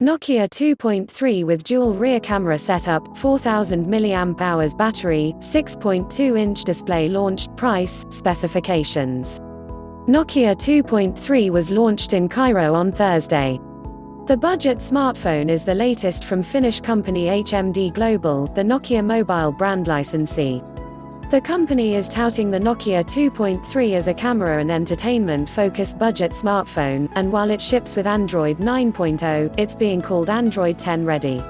Nokia 2.3 with dual rear camera setup, 4000 mAh battery, 6.2-inch display launched. Price, specifications. Nokia 2.3 was launched in Cairo on Thursday. The budget smartphone is the latest from Finnish company HMD Global, the Nokia mobile brand licensee. The company is touting the Nokia 2.3 as a camera and entertainment-focused budget smartphone, and while it ships with Android 9.0, it's being called Android 10 ready.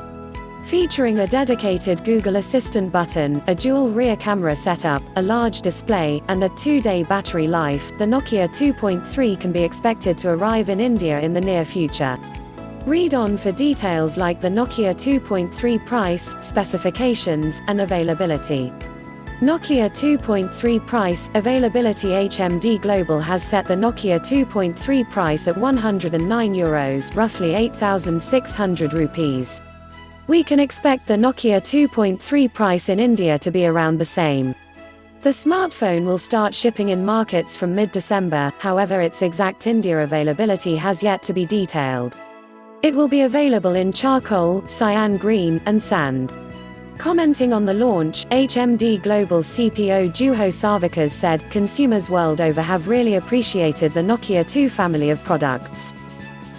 Featuring a dedicated Google Assistant button, a dual rear camera setup, a large display, and a 2-day battery life, the Nokia 2.3 can be expected to arrive in India in the near future. Read on for details like the Nokia 2.3 price, specifications, and availability. Nokia 2.3 price, availability. HMD Global has set the Nokia 2.3 price at €109, roughly 8,600 rupees. We can expect the Nokia 2.3 price in India to be around the same. The smartphone will start shipping in markets from mid-December, however its exact India availability has yet to be detailed. It will be available in charcoal, cyan green, and sand. Commenting on the launch, HMD Global CPO Juho Sarvikas said, "Consumers world over have really appreciated the Nokia 2 family of products.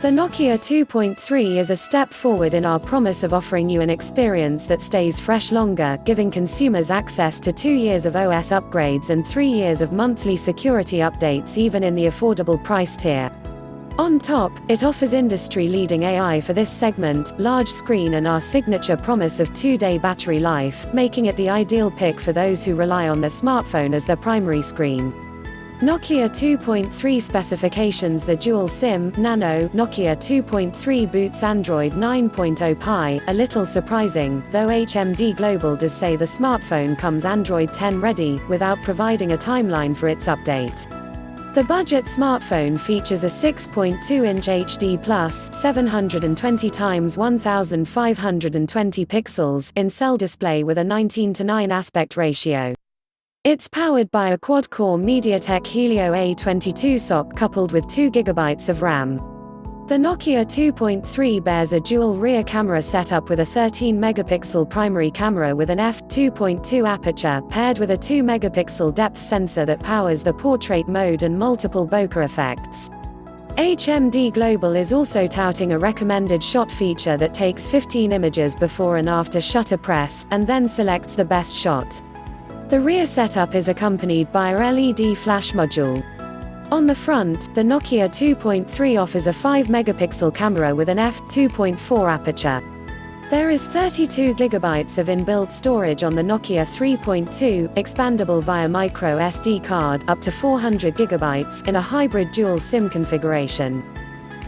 The Nokia 2.3 is a step forward in our promise of offering you an experience that stays fresh longer, giving consumers access to 2 years of OS upgrades and 3 years of monthly security updates even in the affordable price tier. On top, it offers industry-leading AI for this segment, large screen and our signature promise of 2-day battery life, making it the ideal pick for those who rely on their smartphone as their primary screen." Nokia 2.3 specifications. The dual SIM, Nano, Nokia 2.3 boots Android 9.0 Pie, a little surprising, though HMD Global does say the smartphone comes Android 10 ready, without providing a timeline for its update. The budget smartphone features a 6.2-inch HD+ 720x1520 pixels in-cell display with a 19:9 aspect ratio. It's powered by a quad-core MediaTek Helio A22 SoC coupled with 2 GB of RAM. The Nokia 2.3 bears a dual rear camera setup with a 13-megapixel primary camera with an f/2.2 aperture, paired with a 2-megapixel depth sensor that powers the portrait mode and multiple bokeh effects. HMD Global is also touting a recommended shot feature that takes 15 images before and after shutter press, and then selects the best shot. The rear setup is accompanied by a LED flash module. On the front, the Nokia 2.3 offers a 5-megapixel camera with an f/2.4 aperture. There is 32 GB of inbuilt storage on the Nokia 3.2, expandable via micro SD card, up to 400 GB, in a hybrid dual SIM configuration.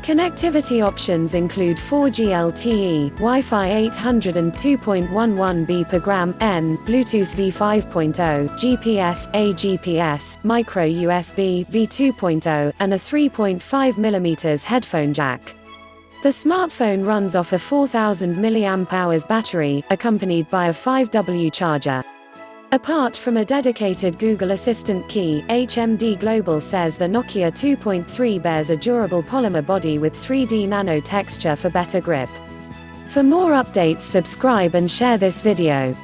Connectivity options include 4G LTE, Wi-Fi 802.11b per gram, N, Bluetooth v5.0, GPS, AGPS, micro USB v2.0, and a 3.5mm headphone jack. The smartphone runs off a 4000 mAh battery, accompanied by a 5W charger. Apart from a dedicated Google Assistant key, HMD Global says the Nokia 2.3 bears a durable polymer body with 3D nano texture for better grip. For more updates, subscribe and share this video.